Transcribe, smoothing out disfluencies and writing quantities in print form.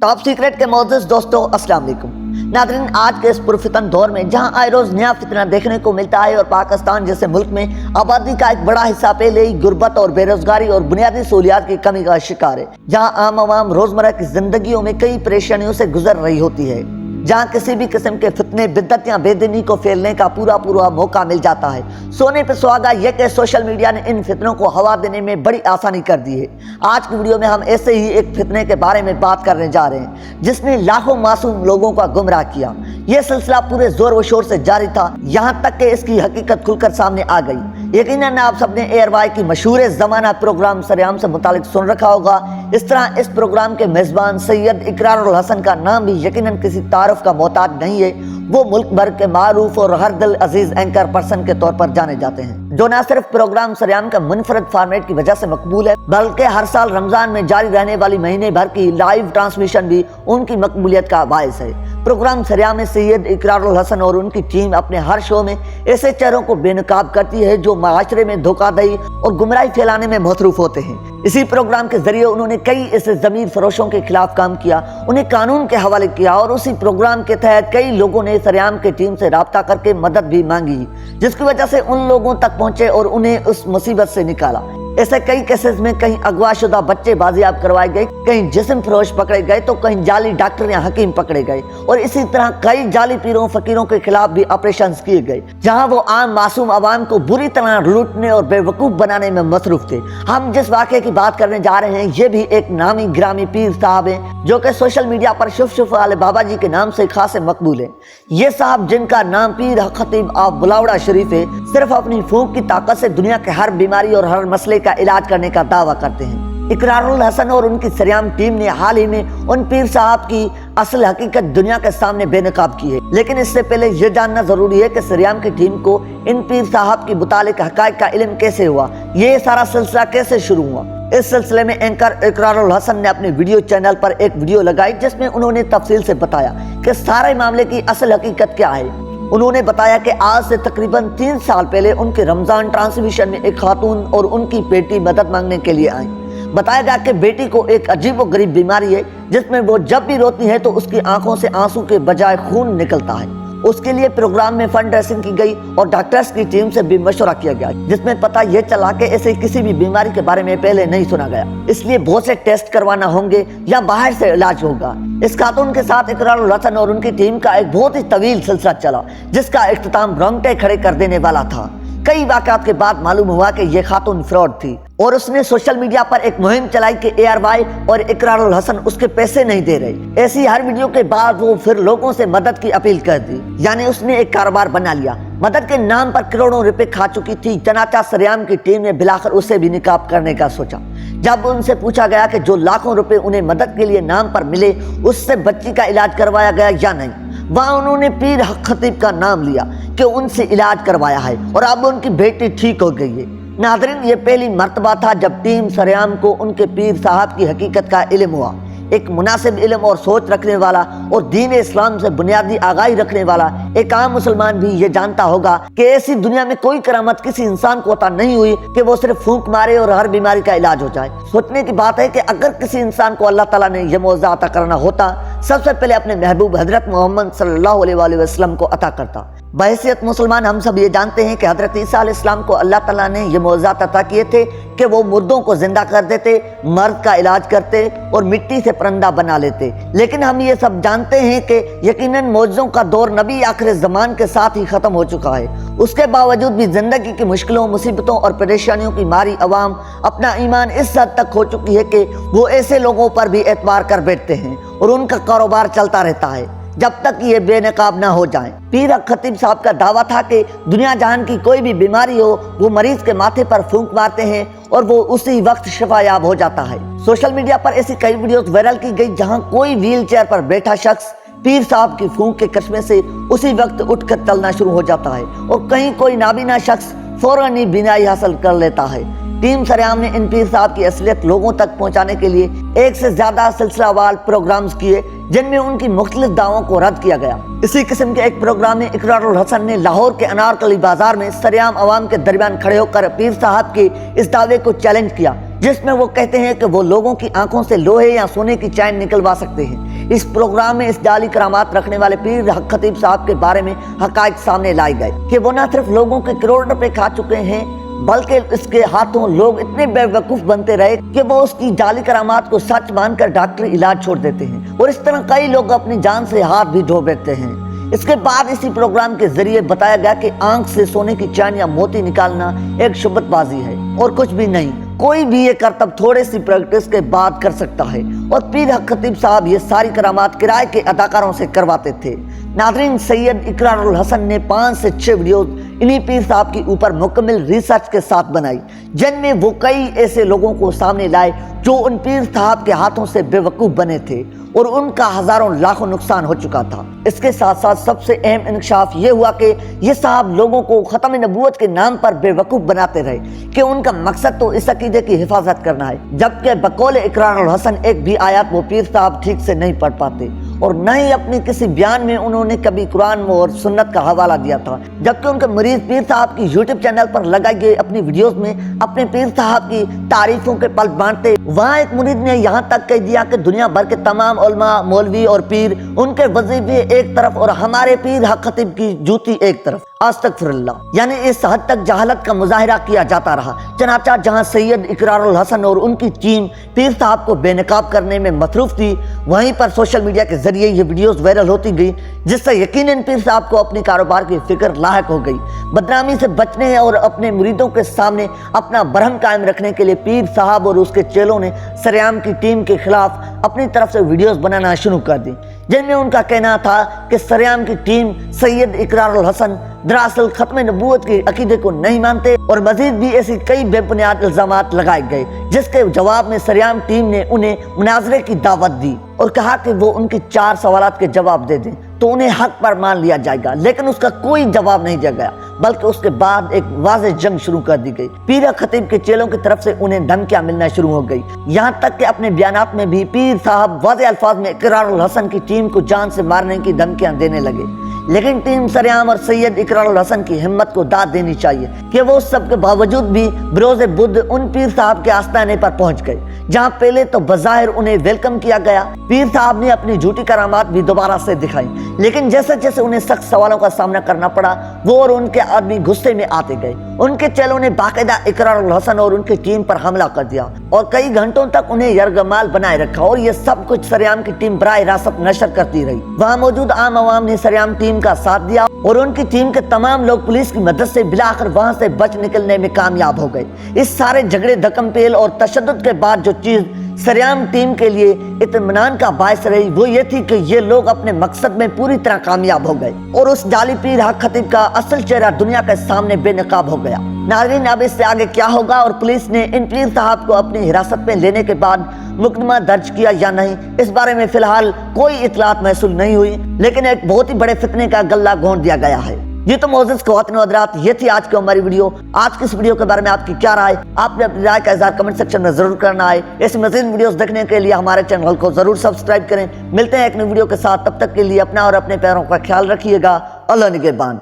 Top secret के मोअज़्ज़िज़ दोस्तों, अस्सलाम वालेकुम। नाज़रीन, आज के इस पुरफितन दौर में जहां आए रोज नया फितना देखने को मिलता है और पाकिस्तान जैसे मुल्क में आबादी का एक बड़ा हिस्सा पहले ही गुर्बत और बेरोजगारी और बुनियादी सहूलियात की कमी का शिकार है, जहां आम आवाम रोजमर्रा की जिंदगियों में कई परेशानियों से गुजर रही होती है, जहां किसी भी किस्म के फितने, बिद्दत या बेदीनी को फैलने का पूरा मौका मिल जाता है। सोने पे सुहागा यह कि सोशल मीडिया ने इन फितनों को हवा देने में बड़ी आसानी कर दी है। आज की वीडियो में हम ऐसे ही एक फितने के बारे में बात करने जा रहे हैं जिसने लाखों मासूम लोगों का गुमराह किया। यह सिलसिला पूरे जोर व शोर से जारी था, यहाँ तक कि इसकी हकीकत खुलकर सामने आ गई। यकीनन आप सबने एयरवाई की मशहूर ज़माना प्रोग्राम सरेआम से मुतालिक सुन रखा होगा। इस तरह इस प्रोग्राम के मेज़बान सैयद इकरारुल हसन का नाम भी यकीनन किसी तारुफ का मोहताज नहीं है। वो मुल्क भर के मारूफ और हर दिल अजीज एंकर पर्सन के तौर पर जाने जाते हैं, जो न सिर्फ प्रोग्राम सरेआम का मुनफरद फॉर्मेट की वजह से मकबूल है, बल्कि हर साल रमजान में जारी रहने वाली महीने भर की लाइव ट्रांसमिशन भी उनकी मकबूलियत का बायस है। प्रोग्राम सरेआम में सैयद इकरारुल हसन और उनकी टीम अपने हर शो में ऐसे चेहरों को बेनकाब करती है जो माशरे में धोखाधड़ी और गुमराही फैलाने में मसरूफ होते हैं। इसी प्रोग्राम के जरिए उन्होंने कई ऐसे जमीर फरोशों के खिलाफ काम किया, उन्हें कानून के हवाले किया और उसी प्रोग्राम के तहत कई लोगों ने सरेआम की टीम से राब्ता करके मदद भी मांगी, जिसकी वजह से उन लोगों तक पहुंचे और उन्हें उस मुसीबत से निकाला। ऐसे कई केसेस में कहीं अगवाशुदा बच्चे बाजियाब करवाए गए, कहीं जिस्म फरोश पकड़े गए तो कहीं जाली डॉक्टर या हकीम पकड़े गए और इसी तरह कई जाली पीरों फकीरों के खिलाफ भी ऑपरेशन किए गए, जहां वो आम मासूम आवाम को बुरी तरह लूटने और बेवकूफ बनाने में मसरूफ थे। हम जिस वाक़े की बात करने जा रहे हैं ये भी एक नामी ग्रामी पीर साहब हैं, जो कि सोशल मीडिया पर शुफ वाले बाबा जी के नाम से खासे मकबूल है। ये साहब, जिनका नाम पीर खतीब ऑफ बुलावड़ा शरीफ है, सिर्फ अपनी फूंक की ताकत से दुनिया के हर बीमारी और हर मसले का इलाज करने का दावा करते हैं। इकरारुल हसन और उनकी सरेआम टीम ने हाल ही में उन पीर साहब की असल हकीकत दुनिया के सामने बेनकाब की है, लेकिन इससे पहले यह जानना जरूरी है कि सरेआम की टीम को इन पीर साहब की मुतालिक हकायक का इल्म कैसे हुआ, ये सारा सिलसिला कैसे शुरू हुआ। इस सिलसिले में एंकर इकरारुल हसन ने अपने वीडियो चैनल पर एक वीडियो लगाई जिसमें उन्होंने तफसील से बताया कि सारे मामले की असल हकीकत क्या है। उन्होंने बताया कि आज से तकरीबन 3 साल पहले उनके रमजान ट्रांसमिशन में एक खातून और उनकी बेटी मदद मांगने के लिए आई। बताया गया कि बेटी को एक अजीब व गरीब बीमारी है जिसमें वो जब भी रोती है तो उसकी आंखों से आंसू के बजाय खून निकलता है। उसके लिए प्रोग्राम में फंड रेसिंग की गई और डॉक्टर्स की टीम से भी मशवरा किया गया, जिसमें पता यह चला कि ऐसे किसी भी बीमारी के बारे में पहले नहीं सुना गया, इसलिए बहुत से टेस्ट करवाना होंगे या बाहर से इलाज होगा। इस खातून के साथ इकरारुल हसन और उनकी टीम का एक बहुत ही तवील सिलसिला चला जिसका इख्तिताम रोंगटे खड़े कर देने वाला था। कई वाक़यात के बाद मालूम हुआ कि यह खातून फ्रॉड थी और उसने सोशल मीडिया पर एक मुहिम चलाई कि एयरवाई और इकरारुल हसन उसके पैसे नहीं दे रहे। ऐसी हर वीडियो के बाद वो फिर लोगों से मदद की अपील कर दी, यानी उसने एक कारोबार बना लिया। मदद के नाम पर करोड़ों रुपए खा चुकी थी। चनाचा सरेआम की टीम ने बिलाखिर उसे भी निकाब करने का सोचा। जब उनसे पूछा गया कि जो लाखों रुपए उन्हें मदद के लिए नाम पर मिले उससे बच्ची का इलाज करवाया गया या नहीं, वहाँ उन्होंने पीर खतीब का नाम लिया कि उनसे इलाज करवाया है और अब उनकी बेटी ठीक हो गई है। नाज़रीन, ये पहली मर्तबा था जब टीम सरेआम को उनके पीर साहब की हकीकत का इल्म हुआ। एक मुनासिब इल्म और सोच रखने वाला और दीन इस्लाम से बुनियादी आगाही रखने वाला एक आम मुसलमान भी ये जानता होगा कि ऐसी दुनिया में कोई करामत किसी इंसान को अता नहीं हुई कि वो सिर्फ फूंक मारे और हर बीमारी का इलाज हो जाए। सोचने की बात है कि अगर किसी इंसान को अल्लाह ताला ने यह मौज़ा अता करना होता, सबसे पहले अपने महबूब हजरत मोहम्मद सल्लल्लाहु अलैहि वसल्लम को अता करता। बहैसियत मुसलमान हम सब ये जानते हैं कि हजरत ईसा अलैहिस्सलाम को अल्लाह ताला ने ये मौज़ात अता किए थे कि वो मुर्दों को जिंदा कर देते, मर्द का इलाज करते और मिट्टी से परंदा बना लेते। लेकिन हम ये सब जानते हैं कि यकीनन मौजों का दौर नबी आखिर ज़मान के साथ ही ख़त्म हो चुका है। उसके बावजूद भी ज़िंदगी की मुश्किलों, मुसीबतों और परेशानियों की मारी अवाम अपना ईमान इस हद तक खो चुकी है कि वो ऐसे लोगों पर भी एतबार कर बैठते हैं और उनका कारोबार चलता रहता है जब तक ये बेनकाब ना हो जाएं। पीर खतीब साहब का दावा था कि दुनिया जहान की कोई भी बीमारी हो वो मरीज के माथे पर फूंक मारते हैं और वो उसी वक्त शिफायाब हो जाता है। सोशल मीडिया पर ऐसी कई वीडियोस वायरल की गई जहां कोई व्हील चेयर पर बैठा शख्स पीर साहब की फूंक के कस्मे से उसी वक्त उठकर चलना शुरू हो जाता है और कहीं कोई नाबीना शख्स फौरन ही बीनाई हासिल कर लेता है। टीम सरेआम ने इन पीर साहब की असलियत लोगों तक पहुंचाने के लिए एक से ज्यादा सिलसिलावार प्रोग्राम्स किए जिनमें उनकी मुख्तलिफ दावों को रद्द किया गया। इसी किस्म के एक प्रोग्राम में इकरारुल हसन ने लाहौर के अनारकली बाजार में सरेआम अवाम के दरमियान खड़े होकर पीर साहब के इस दावे को चैलेंज किया, जिसमें वो कहते हैं कि वो लोगों की आंखों से लोहे या सोने की चैन निकलवा सकते हैं। इस प्रोग्राम में इस जाली करामात रखने वाले पीर हक खतीब साहब के बारे में हकायक सामने लाए गए कि वो न सिर्फ लोगों के करोड़ रुपए खा चुके हैं, बल्कि इसके हाथों लोग इतने बेवकूफ बनते रहे कि वो उसकी जाली करामात को सच मानकर डॉक्टरी इलाज छोड़ देते हैं और इस तरह कई लोग अपनी जान से हाथ भी धो बैठते हैं। इसके बाद इसी प्रोग्राम के जरिए बताया गया कि आंख से सोने की चैन या मोती निकालना एक शुबतबाजी है और कुछ भी नहीं। कोई भी ये करतब थोड़ी सी प्रैक्टिस के बाद कर सकता है और पीर हक खतीब साहब ये सारी करामात किराए के अदाकारों से करवाते थे। नादरीन, सैयद इकरारुल हसन ने 5 से 6 वीडियो इन्हीं पीर साहब के ऊपर मुकम्मल रिसर्च के साथ बनाई, जिनमें वो कई ऐसे लोगों को सामने लाए जो उन पीर साहब के हाथों से बेवकूफ बने थे और उनका हजारों लाखों नुकसान हो चुका था। इसके साथ साथ सबसे अहम इंकशाफ ये हुआ कि ये साहब लोगों को खत्म नबूवत के नाम पर बेवकूफ बनाते रहे कि उनका मकसद तो इस अकीदे की हिफाजत करना है, जबकि बकौल इकरारुल हसन एक भी आयत वो पीर साहब ठीक से नहीं पढ़ पाते और न ही अपनी किसी बयान में उन्होंने कभी कुरान और सुन्नत का हवाला दिया था। जबकि उनके मरीज पीर साहब की यूट्यूब चैनल पर लगाई गई अपनी वीडियोस में अपने पीर साहब की तारीफों के पल बांटते, वहाँ एक मुरीद ने यहाँ तक कह दिया कि दुनिया भर के तमाम उलमा, मौलवी और पीर, उनके वजीफे एक तरफ और हमारे पीर हक खतीब की जूती एक तरफ। अस्तगफिरुल्लाह। यानी इस हद तक जहालत का मुजाहिरा किया जाता रहा। चनाचा जहां सैयद इकरारुल हसन और उनकी टीम पीर साहब को बेनकाब करने में मसरूफ थी, वहीं पर सोशल मीडिया के जरिए ये वीडियोस वायरल होती गई, जिससे यकीनन पीर साहब को अपने कारोबार की फिक्र लायक हो गई। बदनामी से बचने और अपने मुरीदों के सामने अपना बरहम कायम रखने के लिए पीर साहब और उसके चेलों ने सरेआम की टीम के खिलाफ अपनी तरफ से वीडियोस बनाना शुरू कर दी, जिनमें उनका कहना था कि सरेआम की टीम सैयद इकरारुल हसन दरअसल खत्म नबूवत के अकीदे को नहीं मानते और मजीद भी ऐसी कई बेबुनियाद इल्जामात लगाए गए, जिसके जवाब में सरेआम टीम ने उन्हें मुनाजरे की दावत दी और कहा कि वो उनके 4 सवालात के जवाब दे दें तो उन्हें हक पर मान लिया जाएगा। लेकिन उसका कोई जवाब नहीं दिया गया, बल्कि उसके बाद एक वाज़ेह जंग शुरू कर दी गई। पीर हक खतीब के चेलों की तरफ से उन्हें धमकियां मिलना शुरू हो गई, यहाँ तक कि अपने बयानात में भी पीर साहब वाज़ेह अल्फाज में इकरारुल हसन की टीम को जान से मारने की धमकियां देने लगे। लेकिन टीम सरेआम और सैयद इकरारुल हसन की हिम्मत को दाद देनी चाहिए कि वो सब के बावजूद भी बरोज़े बुध उन पीर साहब के आस्ताने पर पहुंच गए, जहां पहले तो बज़ाहिर उन्हें वेलकम किया गया। पीर साहब ने अपनी झूठी करामात भी दोबारा से दिखाई, लेकिन जैसे जैसे उन्हें सख्त सवालों का सामना करना पड़ा, वो और उनके आदमी गुस्से में आते गए। उनके चेलों ने बाकायदा इकरारुल हसन और उनकी टीम पर हमला कर दिया और कई घंटों तक उन्हें यरगमाल बनाए रखा और ये सब कुछ सरेआम की टीम बराह रास्त नशर करती रही। वहाँ मौजूद आम आवाम ने सरेआम टीम का साथ दिया और उनकी टीम के तमाम लोग पुलिस की मदद से बिलाकर वहां से बच निकलने में कामयाब हो गए। इस सारे झगड़े, धक्कम-पेल और तशद्दुद के बाद जो चीज सरेआम टीम के लिए इत्मीनान का बायस रही, वो ये थी कि ये लोग अपने मकसद में पूरी तरह कामयाब हो गए और उस जाली पीर हक खतीब का असल चेहरा दुनिया के सामने बेनकाब हो गया। नाज़रीन, अब इससे आगे क्या होगा और पुलिस ने इन पीर साहब को अपनी हिरासत में लेने के बाद मुकदमा दर्ज किया या नहीं, इस बारे में फिलहाल कोई इतलात महसूल नहीं हुई, लेकिन एक बहुत ही बड़े फितने का गल्ला घोंट दिया गया है। ये तो मोअज़्ज़िज़ ख़वातीन व हज़रात, ये थी आज की हमारी वीडियो। आज की इस वीडियो के बारे में आपकी क्या राय, आपने अपनी राय का इज़हार कमेंट सेक्शन में जरूर करना है। ऐसे मज़ीद वीडियोस देखने के लिए हमारे चैनल को जरूर सब्सक्राइब करें। मिलते हैं एक नई वीडियो के साथ, तब तक के लिए अपना और अपने प्यारों का ख्याल रखिएगा। अल्लाह निगहबान।